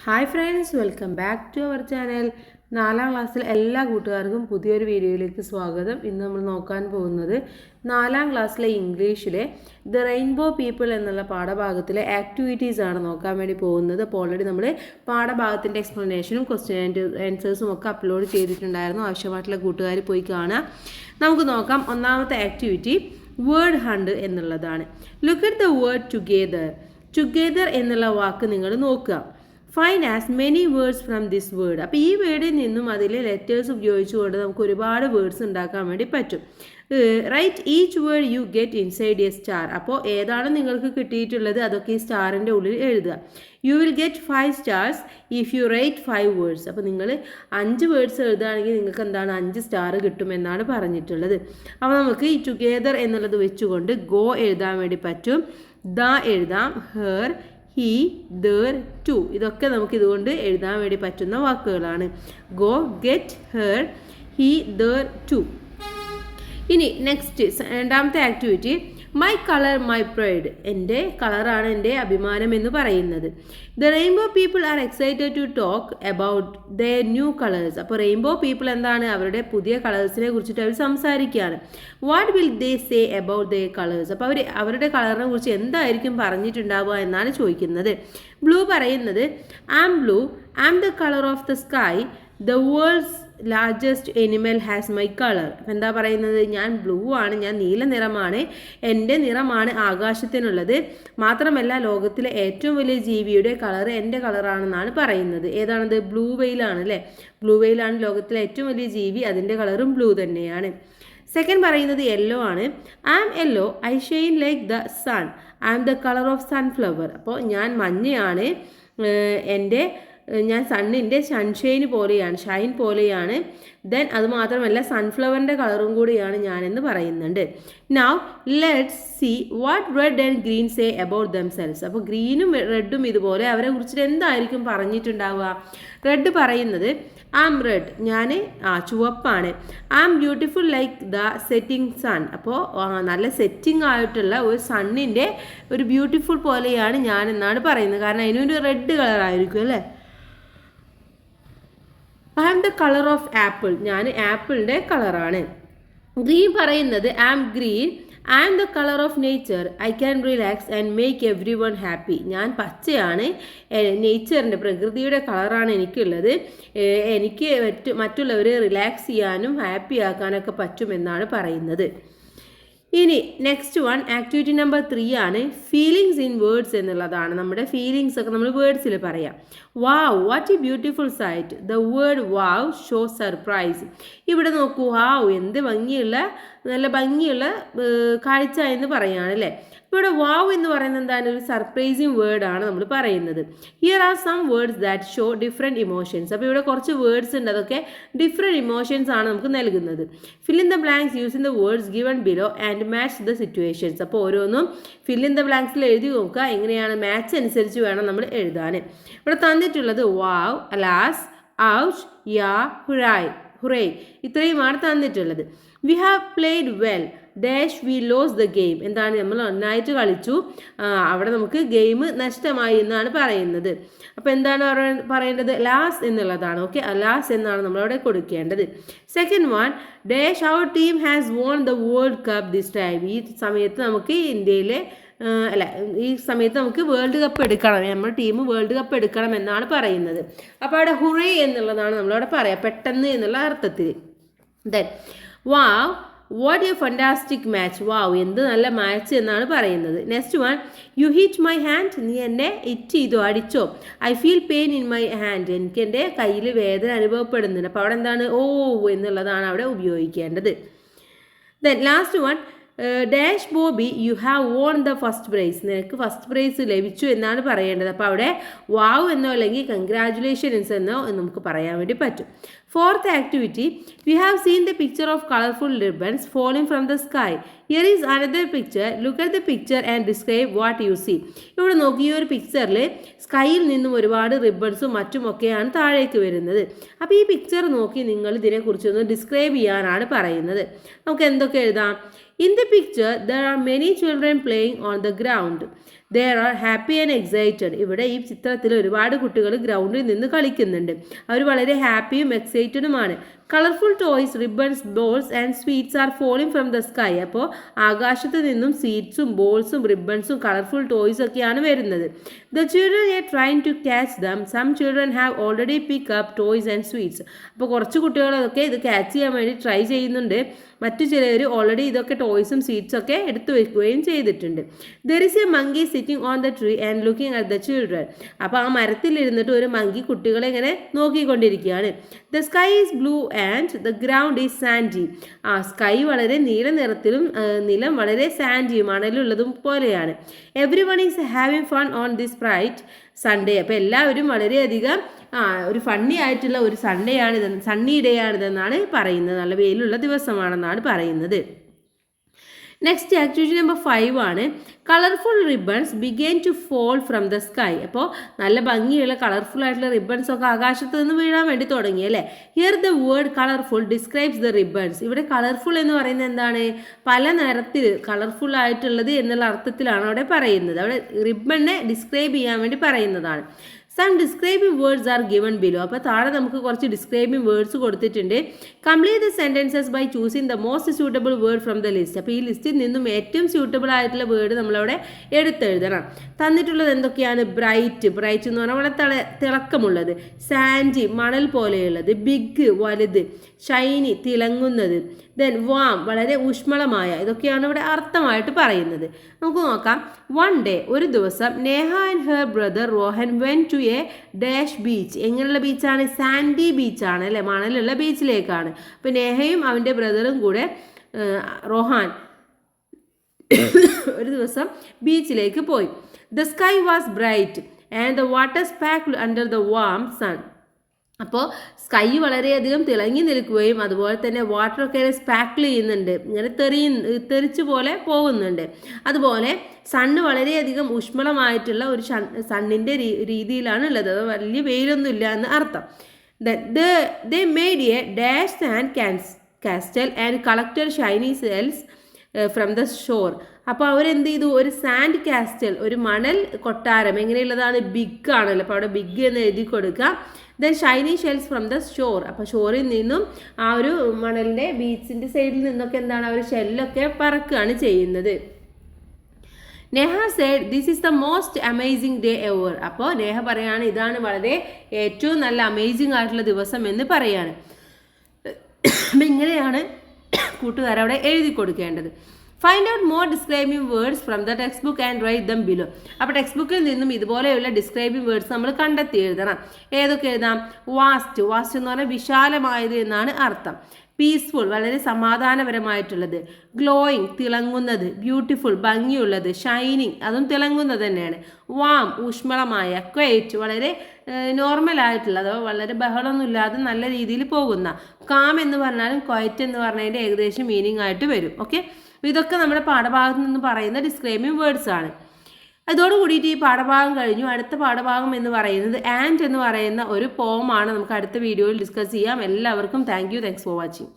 Hi friends, welcome back to our channel. 4ാം ക്ലാസ്സിൽ എല്ലാ കൂട്ടുകാർക്കും പുതിയൊരു വീഡിയോയിലേക്ക് സ്വാഗതം. ഇന്ന് നമ്മൾ നോക്കാൻ പോകുന്നത് 4ാം ക്ലാസ്സിലെ ഇംഗ്ലീഷിലെ ദ റെയിൻബോ പീപ്പിൾ എന്നുള്ള പാഠഭാഗത്തിലെ ആക്ടിവിറ്റീസ് ആണ് നോക്കാൻ വേണ്ടി പോകുന്നത്. അപ്പോൾ ഓൾറെഡി നമ്മൾ പാഠഭാഗത്തിൻ്റെ എക്സ്പ്ലനേഷനും ക്വസ്റ്റ്യൻ ആൻഡ് ആൻസേഴ്സും ഒക്കെ അപ്ലോഡ് ചെയ്തിട്ടുണ്ടായിരുന്നു. ആവശ്യമായിട്ടുള്ള കൂട്ടുകാർ പോയി കാണാം. നമുക്ക് നോക്കാം. ഒന്നാമത്തെ ആക്ടിവിറ്റി വേർഡ് ഹണ്ട് എന്നുള്ളതാണ്. Look at the word together. Together എന്നുള്ള വാക്ക് നിങ്ങൾ നോക്കുക. Find as many words from this word. അപ്പോൾ ഈ വേർഡിൽ നിന്നും അതിലെ ലെറ്റേഴ്സ് ഉപയോഗിച്ചുകൊണ്ട് നമുക്ക് ഒരുപാട് വേർഡ്സ് ഉണ്ടാക്കാൻ വേണ്ടി പറ്റും. Write each word you get inside a star. അപ്പോൾ ഏതാണ് നിങ്ങൾക്ക് കിട്ടിയിട്ടുള്ളത് അതൊക്കെ ഈ സ്റ്റാറിൻ്റെ ഉള്ളിൽ എഴുതുക. You will get 5 stars if you write 5 words. അപ്പോൾ നിങ്ങൾ 5 വേർഡ്സ് എഴുതുകയാണെങ്കിൽ നിങ്ങൾക്ക് എന്താണ് 5 സ്റ്റാർ കിട്ടുമെന്നാണ് പറഞ്ഞിട്ടുള്ളത്. അപ്പോൾ നമുക്ക് ഈ ടുഗെദർ എന്നുള്ളത് വെച്ചുകൊണ്ട് ഗോ എഴുതാൻ വേണ്ടി പറ്റും. ദ എഴുതാം, ഹെർ, ഹി, ദർ, ടു. ഇതൊക്കെ നമുക്ക് ഇതുകൊണ്ട് എഴുതാൻ വേണ്ടി പറ്റുന്ന വാക്കുകളാണ്. Go, get, her, he, their, to. ഇനി നെക്സ്റ്റ് രണ്ടാമത്തെ activity my colour my pride. എൻ്റെ കളറാണ് എൻ്റെ അഭിമാനം എന്ന് പറയുന്നത്. The rainbow people are excited to talk about their new colours. അപ്പോൾ റെയിൻബോ പീപ്പിൾ എന്താണ് അവരുടെ പുതിയ കളേഴ്സിനെ കുറിച്ചിട്ട് അവർ സംസാരിക്കുകയാണ്. What will they say about their colours. അപ്പോൾ അവരുടെ കളറിനെ കുറിച്ച് എന്തായിരിക്കും പറഞ്ഞിട്ടുണ്ടാവുക എന്നാണ് ചോദിക്കുന്നത്. ബ്ലൂ പറയുന്നത് I am blue, I am the colour of the sky, the world's largest animal has my colour. അപ്പം എന്താ പറയുന്നത്, ഞാൻ ബ്ലൂ ആണ്, ഞാൻ നീല നിറമാണ്, എൻ്റെ നിറമാണ് ആകാശത്തിനുള്ളത്, മാത്രമല്ല ലോകത്തിലെ ഏറ്റവും വലിയ ജീവിയുടെ കളർ എൻ്റെ കളറാണെന്നാണ് പറയുന്നത്. ഏതാണത്? ബ്ലൂ വെയിലാണ് അല്ലേ. ബ്ലൂ വെയിലാണ് ലോകത്തിലെ ഏറ്റവും വലിയ ജീവി, അതിൻ്റെ കളറും ബ്ലൂ തന്നെയാണ്. സെക്കൻഡ് പറയുന്നത് യെല്ലോ ആണ്. I am yellow, I shine like the sun, I am the colour of sunflower. അപ്പോൾ ഞാൻ മഞ്ഞയാണ്, ഞാൻ സണ്ണിൻ്റെ സൺഷൈൻ പോലെയാണ്, ഷൈൻ പോലെയാണ്. ദെൻ അത് മാത്രമല്ല സൺഫ്ലവറിൻ്റെ കളറും കൂടിയാണ് ഞാനെന്ന് പറയുന്നുണ്ട്. Now let's see what red and green say about themselves. അപ്പോൾ ഗ്രീനും റെഡും ഇതുപോലെ അവരെ കുറിച്ചിട്ട് എന്തായിരിക്കും പറഞ്ഞിട്ടുണ്ടാവുക? റെഡ് പറയുന്നത് ഐ ആം റെഡ്, ഞാൻ ചുവപ്പാണ്. I am beautiful like the setting sun. അപ്പോൾ നല്ല സെറ്റിംഗ് ആയിട്ടുള്ള ഒരു സണ്ണിൻ്റെ ഒരു ബ്യൂട്ടിഫുൾ പോലെയാണ് ഞാൻ എന്നാണ് പറയുന്നത്. കാരണം അതിനൊരു റെഡ് കളറായിരിക്കും അല്ലേ. I am the colour of apple, ഞാൻ ആപ്പിളിൻ്റെ കളറാണ്. ഗ്രീൻ പറയുന്നത് I am green, I am the colour of nature, I can relax and make everyone happy. ഞാൻ പച്ചയാണ്, നേച്ചറിൻ്റെ പ്രകൃതിയുടെ കളറാണ് എനിക്കുള്ളത്, എനിക്ക് മറ്റുള്ളവരെ റിലാക്സ് ചെയ്യാനും ഹാപ്പി ആക്കാനൊക്കെ പറ്റുമെന്നാണ് പറയുന്നത്. ഇനി നെക്സ്റ്റ് വൺ ആക്ടിവിറ്റി നമ്പർ 3 ആണ് ഫീലിങ്സ് ഇൻ വേർഡ്സ് എന്നുള്ളതാണ്. നമ്മുടെ ഫീലിങ്സ് ഒക്കെ നമ്മൾ വേർഡ്സിൽ പറയാം. Wow, what a beautiful sight. The word wow show surprise. ഇവിടെ നോക്കൂ, വാവ് എന്ത് ഭംഗിയുള്ള, നല്ല ഭംഗിയുള്ള കാഴ്ച എന്ന് പറയുകയാണ് അല്ലേ. ഇവിടെ വാവ് എന്ന് പറയുന്നത് എന്താണ്, ഒരു സർപ്രൈസിങ് വേർഡാണ് നമ്മൾ പറയുന്നത്. Here are some words that show different emotions. അപ്പോൾ ഇവിടെ കുറച്ച് വേർഡ്സ് ഉണ്ട്, അതൊക്കെ ഡിഫറെൻറ്റ് ഇമോഷൻസ് ആണ് നമുക്ക് നൽകുന്നത്. Fill in the blanks using the words given below and match the situations. അപ്പോൾ ഓരോന്നും ഫിൽ ഇൻ ദ ബ്ലാങ്ക്സിൽ എഴുതി നോക്കുക, എങ്ങനെയാണ് മാച്ച് അനുസരിച്ച് വേണം നമ്മൾ എഴുതാൻ. ഇവിടെ തന്നിട്ടുള്ളത് വാവ്, അലാസ്, ഔച്ച്, യാ, ഹുറൈ ഇത്രയുമാണ് തന്നിട്ടുള്ളത്. We have played well, dash V lose the game. എന്താണ്, നമ്മൾ നന്നായിട്ട് കളിച്ചു, അവിടെ നമുക്ക് ഗെയിം നഷ്ടമായി എന്നാണ് പറയുന്നത്. അപ്പോൾ എന്താണ് പറയേണ്ടത്, ലാസ് എന്നുള്ളതാണ്. ഓക്കെ, ലാസ് എന്നാണ് നമ്മളവിടെ കൊടുക്കേണ്ടത്. Second one dash our team has won the world cup this time. ഈ സമയത്ത് നമുക്ക് ഇന്ത്യയിലെ ഈ സമയത്ത് നമുക്ക് വേൾഡ് കപ്പ് എടുക്കണം, നമ്മുടെ ടീം വേൾഡ് കപ്പ് എടുക്കണം എന്നാണ് പറയുന്നത്. അപ്പോൾ അവിടെ ഹുറൈ എന്നുള്ളതാണ് നമ്മളവിടെ പറയാം, പെട്ടെന്ന് എന്നുള്ള അർത്ഥത്തിൽ. Then wow, what a fantastic match. Wow എന്ത് നല്ല മാച്ച് എന്നാണ് പറയുന്നത്. Next one you hit my hand. നീ എന്നെ ഹിറ്റ് ചെയ്തോ, അടിച്ചോ. I feel pain in my hand. എനിക്ക് എൻ്റെ കയ്യിൽ വേദന അനുഭവപ്പെടുന്നുണ്ട്. അപ്പോൾ അവിടെ എന്താണ്, ഓ എന്നുള്ളതാണ് അവിടെ ഉപയോഗിക്കേണ്ടത്. Then last one dash Bobby you have won the first prize. നിനക്ക് ഫസ്റ്റ് പ്രൈസ് ലഭിച്ചു എന്നാണ് പറയേണ്ടത്. അപ്പോൾ അവിടെ വാവ് എന്നോ അല്ലെങ്കിൽ കൺഗ്രാജുലേഷൻസ് എന്നോ നമുക്ക് പറയാൻ വേണ്ടി പറ്റും. Fourth activity we have seen the picture of colourful ribbons falling from the sky. Here is another picture, look at the picture and describe what you see. ഇവിടെ നോക്കി, ഈ ഒരു പിക്ചറിൽ സ്കൈയിൽ നിന്നും ഒരുപാട് റിബൺസും മറ്റുമൊക്കെയാണ് താഴേക്ക് വരുന്നത്. അപ്പോൾ ഈ പിക്ചർ നോക്കി നിങ്ങൾ ഇതിനെക്കുറിച്ചൊന്ന് ഡിസ്ക്രൈബ് ചെയ്യാനാണ് പറയുന്നത്. നമുക്ക് എന്തൊക്കെ എഴുതാം? In the picture, there are many children playing on the ground. They are happy and excited. ഇവിടെ ഈ ചിത്രത്തിൽ ഒരുപാട് കുട്ടികൾ ഗ്രൗണ്ടിൽ നിന്ന് കളിക്കുന്നുണ്ട്. അവർ വളരെ ഹാപ്പിയും എക്സൈറ്റഡുമാണ്. Colourful toys, ribbons, balls and sweets are falling from the sky. അപ്പോൾ ആകാശത്ത് നിന്നും സ്വീറ്റ്സും ബോൾസും റിബൺസും കളർഫുൾ ടോയ്സ് ഒക്കെയാണ് വരുന്നത്. The children are trying to catch them. Some children have already pick up toys and sweets. അപ്പോൾ കുറച്ച് കുട്ടികളൊക്കെ ഇത് ക്യാച്ച് ചെയ്യാൻ വേണ്ടി ട്രൈ ചെയ്യുന്നുണ്ട്. മറ്റു ചിലർ ഓൾറെഡി ഇതൊക്കെ ടോയ്സും സ്വീറ്റ്സും ഒക്കെ എടുത്തു വെക്കുകയും ചെയ്തിട്ടുണ്ട്. There is a monkey sitting on the tree and looking at the children. അപ്പോൾ ആ മരത്തിലിരുന്നിട്ട് ഒരു മങ്കി കുട്ടികളെ ഇങ്ങനെ നോക്കിക്കൊണ്ടിരിക്കുകയാണ്. The sky is blue and the ground is sandy. ആ സ്കൈ വളരെ നീല നിറത്തിലും നിലം വളരെ സാൻഡിയും മണലുള്ളതും പോലെയാണ്. Everyone is having fun on this bright Sunday. അപ്പോൾ എല്ലാവരും വളരെയധികം ഒരു ഫണ്ണി ആയിട്ടുള്ള ഒരു സണ്ണി ഡേ ആണിതെന്നാണ് പറയുന്നത്. നല്ല വെയിലുള്ള ദിവസമാണെന്നാണ് പറയുന്നത്. നെക്സ്റ്റ് ആക്ടിവിറ്റി നമ്പർ 5 ആണ്. Colourful ribbons begin to fall from the sky. അപ്പോൾ നല്ല ഭംഗിയുള്ള കളർഫുൾ ആയിട്ടുള്ള റിബൺസ് ഒക്കെ ആകാശത്ത് നിന്ന് വീഴാൻ വേണ്ടി തുടങ്ങി അല്ലേ. Here the word colourful describes the ribbons. ഇവിടെ കളർഫുൾ എന്ന് പറയുന്നത് എന്താണ്? പല നിറത്തിൽ കളർഫുൾ ആയിട്ടുള്ളത് എന്നുള്ള അർത്ഥത്തിലാണ് അവിടെ പറയുന്നത്. അവിടെ റിബണിനെ ഡിസ്ക്രൈബ് ചെയ്യാൻ വേണ്ടി പറയുന്നതാണ്. Some describing words are given below. അപ്പോൾ താഴെ നമുക്ക് കുറച്ച് ഡിസ്ക്രൈബിംഗ് വേർഡ്സ് കൊടുത്തിട്ടുണ്ട്. Complete the sentences by choosing the most suitable word from the list. അപ്പോൾ ഈ ലിസ്റ്റിൽ നിന്നും ഏറ്റവും സ്യൂട്ടബിൾ ആയിട്ടുള്ള വേർഡ് നമ്മളവിടെ എടുത്തെഴുതണം. തന്നിട്ടുള്ളത് എന്തൊക്കെയാണ്? ബ്രൈറ്റ് എന്ന് പറഞ്ഞാൽ വളരെ തിളക്കമുള്ളത്. സാൻഡി മണൽ പോലെയുള്ളത്. ബിഗ് വലുത്. ഷൈനി തിളങ്ങുന്നത്. ദെൻ വാം വളരെ ഊഷ്മളമായ. ഇതൊക്കെയാണ് ഇവിടെ അർത്ഥമായിട്ട് പറയുന്നത്. നമുക്ക് നോക്കാം. വൺ ഡേ ഒരു ദിവസം Neha and her brother Rohan went to a dash beach. എങ്ങനെയുള്ള ബീച്ചാണ്? സാൻഡി ബീച്ചാണ് അല്ലേ, മണലുള്ള ബീച്ചിലേക്കാണ്. അപ്പോൾ നേഹയും അവൻ്റെ ബ്രദറും കൂടെ റോഹാൻ ഒരു ദിവസം ബീച്ചിലേക്ക് പോയി. The sky was bright and the water sparked under the warm sun. അപ്പോൾ സ്കൈ വളരെയധികം തിളങ്ങി നിൽക്കുകയും അതുപോലെ തന്നെ വാട്ടറൊക്കെ സ്പാർക്കിൾ ചെയ്യുന്നുണ്ട്, ഇങ്ങനെ തെറിച്ച് പോലെ പോകുന്നുണ്ട്. അതുപോലെ സണ്ണ് വളരെയധികം ഊഷ്മളമായിട്ടുള്ള ഒരു സണ്ണിൻ്റെ രീതിയിലാണ് ഉള്ളത്. അത് വലിയ വെയിലൊന്നും ഇല്ല എന്ന് അർത്ഥം. They made a dash and castle and collected shiny shells from the shore. അപ്പോൾ അവരെന്ത് ചെയ്തു? ഒരു സാൻഡ് കാസ്റ്റൽ, ഒരു മണൽ കൊട്ടാരം. എങ്ങനെയുള്ളതാണ്? ബിഗ് ആണല്ലോ. അപ്പോൾ അവിടെ ബിഗ് എന്ന് എഴുതി കൊടുക്കുക. Then shiny shells from the shore. അപ്പോൾ ഷോറിൽ നിന്നും ആ ഒരു മണലിൻ്റെ ബീച്ചിൻ്റെ സൈഡിൽ നിന്നൊക്കെ എന്താണ് അവർ ഷെല്ലൊക്കെ പറക്കുകയാണ് ചെയ്യുന്നത്. Neha said this is the most amazing day ever. അപ്പോൾ നേഹ പറയാണ് ഇതാണ് വളരെ ഏറ്റവും നല്ല അമേസിംഗ് ആയിട്ടുള്ള ദിവസം എന്ന് പറയാണ്. അപ്പം ഇങ്ങനെയാണ് കൂട്ടുകാരവിടെ എഴുതി കൊടുക്കേണ്ടത്. Find out more describing words from the text book and write them below. അപ്പോൾ ടെക്സ്റ്റ് ബുക്കിൽ നിന്നും ഇതുപോലെയുള്ള ഡിസ്ക്രൈബിംഗ് വേർഡ്സ് നമ്മൾ കണ്ടെത്തി എഴുതണം. ഏതൊക്കെ എഴുതാം? വാസ്റ്റ് എന്ന് പറഞ്ഞാൽ വിശാലമായത് എന്നാണ് അർത്ഥം. പീസ്ഫുൾ വളരെ സമാധാനപരമായിട്ടുള്ളത്. ഗ്ലോയിങ് തിളങ്ങുന്നത്. ബ്യൂട്ടിഫുൾ ഭംഗിയുള്ളത്. ഷൈനിങ് അതും തിളങ്ങുന്നത് തന്നെയാണ്. വാം ഊഷ്മളമായ. ക്വൈറ്റ് വളരെ നോർമലായിട്ടുള്ള അഥവാ വളരെ ബഹളമൊന്നുമില്ലാതെ നല്ല രീതിയിൽ പോകുന്ന. കാം എന്ന് പറഞ്ഞാലും ക്വൈറ്റ് എന്ന് പറഞ്ഞതിൻ്റെ ഏകദേശം മീനിങ് ആയിട്ട് വരും. ഓക്കെ, ഇതൊക്കെ നമ്മുടെ പാഠഭാഗത്ത് നിന്ന് പറയുന്ന ഡിസ്ക്രൈബിംഗ് വേർഡ്സ് ആണ്. അതോടുകൂടിയിട്ട് ഈ പാഠഭാഗം കഴിഞ്ഞു. അടുത്ത പാഠഭാഗം എന്ന് പറയുന്നത് ആൻഡ് എന്ന് പറയുന്ന ഒരു പോമാണ്. നമുക്ക് അടുത്ത വീഡിയോയിൽ ഡിസ്കസ് ചെയ്യാം. എല്ലാവർക്കും താങ്ക്സ് ഫോർ വാച്ചിങ്.